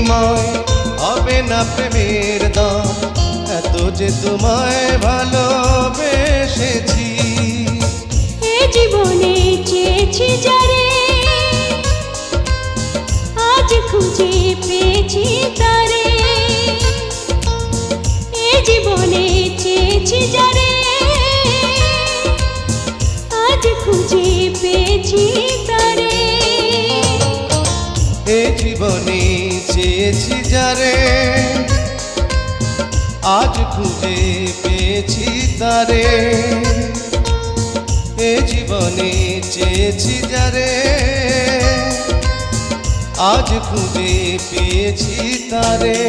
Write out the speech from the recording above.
বিনিময় হবে না প্রেমের দাম, এত যে তোমায় ভালোবেসেছি। এ জীবনে চেয়েছি যারে, আজ খুঁজে পেয়েছি তারে। এ জীবনে চেয়েছি যারে, আজ খুঁজে পেয়েছি তারে। এ জীবনে চেয়েছি যারে, আজ খুঁজে পেয়েছি তারে। এ জীবনে চেয়েছি যারে, আজ খুঁজে পেয়েছি তারে।